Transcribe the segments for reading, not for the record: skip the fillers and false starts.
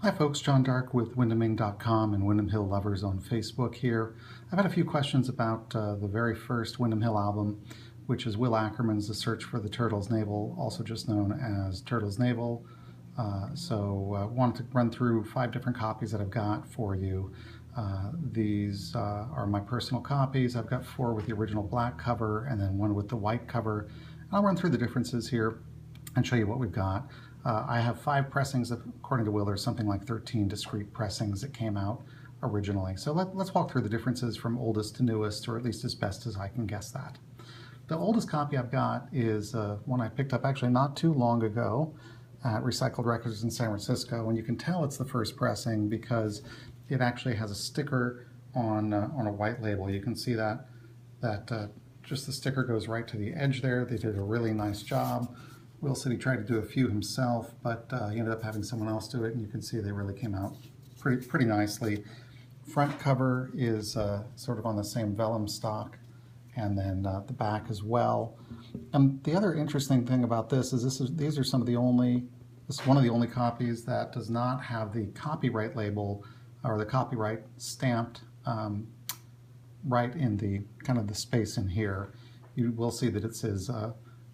Hi folks, John Dark with WindhamIng.com and Windham Hill Lovers on Facebook here. I've had a few questions about the very first Windham Hill album, which is Will Ackerman's The Search for the Turtle's Navel, also just known as Turtle's Navel. Wanted to run through 5 different copies that I've got for you. These are my personal copies. I've got 4 with the original black cover and then 1 with the white cover. I'll run through the differences here and show you what we've got. I have 5 pressings. According to Will, there's something like 13 discrete pressings that came out originally. So let's walk through the differences from oldest to newest, or at least as best as I can guess that. The oldest copy I've got is one I picked up actually not too long ago at Recycled Records in San Francisco, and you can tell it's the first pressing because it actually has a sticker on a white label. You can see that just the sticker goes right to the edge there. They did a really nice job. Will said he tried to do a few himself, but he ended up having someone else do it, and you can see they really came out pretty nicely. Front cover is sort of on the same vellum stock, and then the back as well. And the other interesting thing about this is these are some of the only, this is one of the only copies that does not have the copyright label or the copyright stamped right in the kind of the space in here. You will see that it says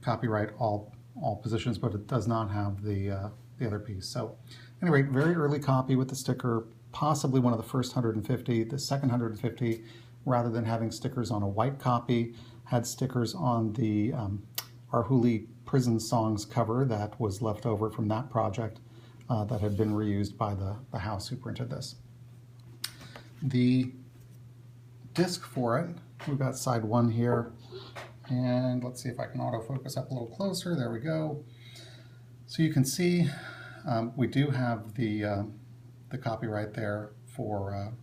copyright all positions, but it does not have the other piece. So anyway, very early copy with the sticker, possibly one of the first 150. The second 150, rather than having stickers on a white copy, had stickers on the Our Hooli Prison Songs cover that was left over from that project that had been reused by the house who printed this. The disc for it, we've got side 1 here. And let's see if I can autofocus up a little closer. There we go. So you can see we do have the copyright there for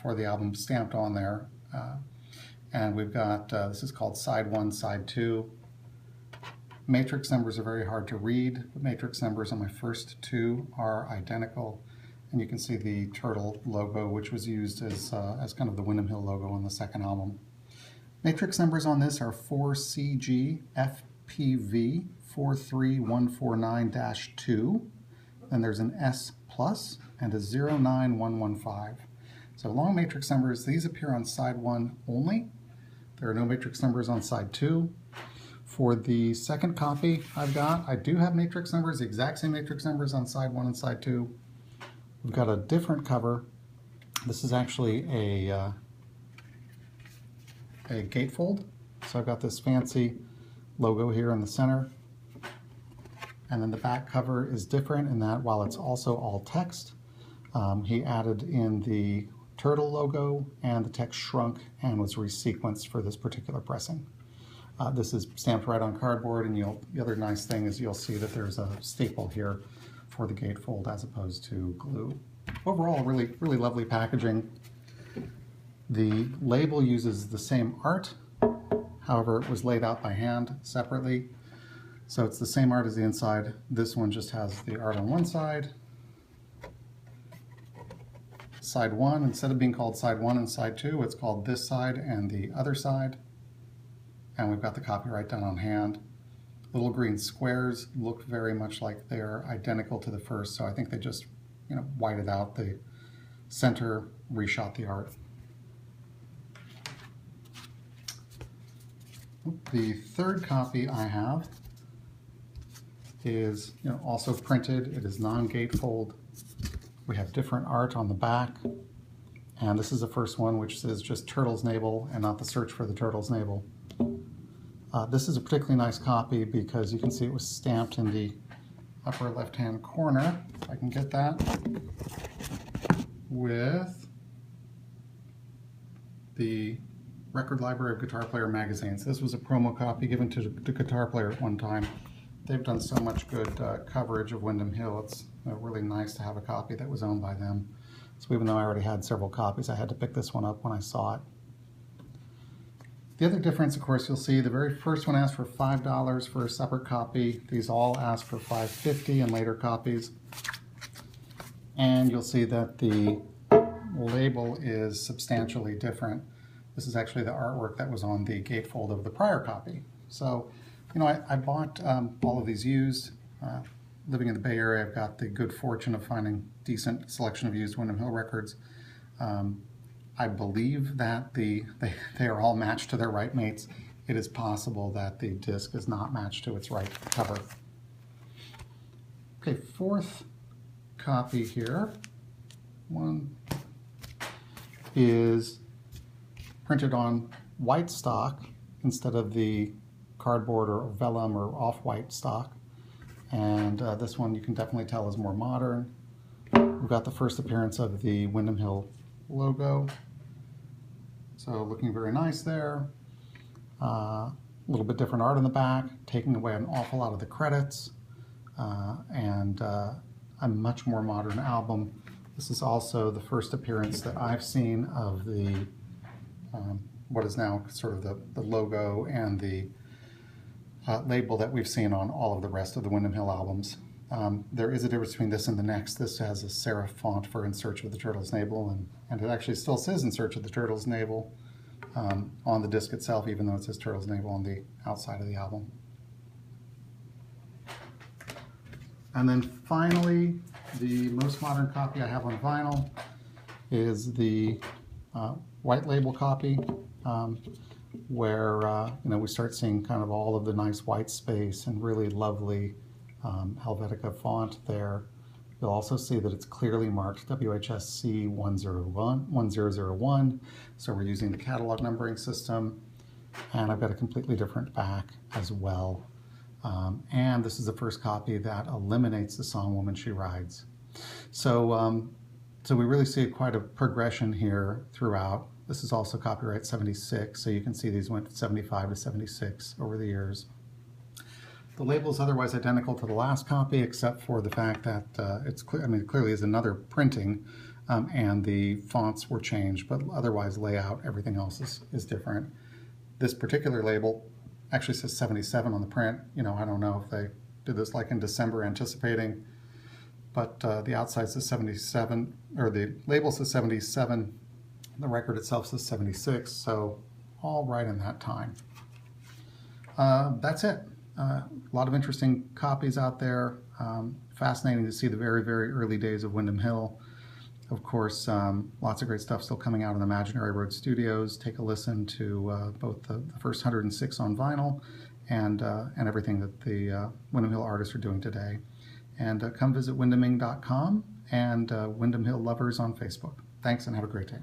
the album stamped on there. And we've got, this is called side 1, side 2. Matrix numbers are very hard to read. The matrix numbers on my first 2 are identical. And you can see the turtle logo, which was used as kind of the Windham Hill logo on the second album. Matrix numbers on this are 4CG FPV 43149-2. Then there's an S plus and a 09115. So long matrix numbers, these appear on side 1 only. There are no matrix numbers on side 2. For the second copy I've got, I do have matrix numbers, the exact same matrix numbers on side 1 and side 2. We've got a different cover. This is actually a gatefold. So I've got this fancy logo here in the center. And then the back cover is different in that while it's also all text, he added in the turtle logo, and the text shrunk and was resequenced for this particular pressing. This is stamped right on cardboard, and the other nice thing is you'll see that there's a staple here for the gatefold as opposed to glue. Overall, really lovely packaging. The label uses the same art, however it was laid out by hand separately. So it's the same art as the inside. This one just has the art on one side. Side 1, instead of being called side 1 and side 2, it's called this side and the other side. And we've got the copyright done on hand. Little green squares look very much like they're identical to the first, so I think they just, whited out the center, reshot the art. The third copy I have is also printed. It is non-gatefold. We have different art on the back, and this is the first one, which says just Turtle's Navel and not The Search for the Turtle's Navel. This is a particularly nice copy because you can see it was stamped in the upper left-hand corner, if I can get that, with the Record Library of Guitar Player magazines. This was a promo copy given to the Guitar Player at one time. They've done so much good coverage of Windham Hill. It's really nice to have a copy that was owned by them. So even though I already had several copies, I had to pick this one up when I saw it. The other difference, of course, you'll see the very first one asked for $5 for a separate copy. These all ask for $5.50 in later copies. And you'll see that the label is substantially different. This is actually the artwork that was on the gatefold of the prior copy. So, I bought all of these used. living in the Bay Area, I've got the good fortune of finding decent selection of used Windham Hill records. I believe that they are all matched to their right mates. It is possible that the disc is not matched to its right cover. Okay, fourth copy here. One is printed on white stock instead of the cardboard or vellum or off-white stock. And this one you can definitely tell is more modern. We've got the first appearance of the Windham Hill logo. So looking very nice there. A little bit different art on the back, taking away an awful lot of the credits, and a much more modern album. This is also the first appearance that I've seen of the what is now sort of the logo and the label that we've seen on all of the rest of the Windham Hill albums. There is a difference between this and the next. This has a serif font for In Search of the Turtle's Navel, and it actually still says In Search of the Turtle's Navel on the disc itself, even though it says Turtle's Navel on the outside of the album. And then finally, the most modern copy I have on vinyl is the white label copy, where we start seeing kind of all of the nice white space and really lovely Helvetica font there. You'll also see that it's clearly marked WHSC 1001, so we're using the catalog numbering system, and I've got a completely different back as well. And this is the first copy that eliminates the song Woman She Rides. So, so we really see quite a progression here throughout. This is also copyright 76, so you can see these went 75 to 76 over the years. The label is otherwise identical to the last copy, except for the fact that it's clear, it clearly is another printing, and the fonts were changed, but otherwise layout, everything else is different. This particular label actually says 77 on the print. I don't know if they did this like in December anticipating, but the outside says 77, or the label says 77, the record itself says 76, so all right in that time. That's it. A lot of interesting copies out there. Fascinating to see the very, very early days of Windham Hill. Of course, lots of great stuff still coming out in Imaginary Road Studios. Take a listen to both the first 106 on vinyl and everything that the Windham Hill artists are doing today. And come visit windhaming.com and Windham Hill Lovers on Facebook. Thanks and have a great day.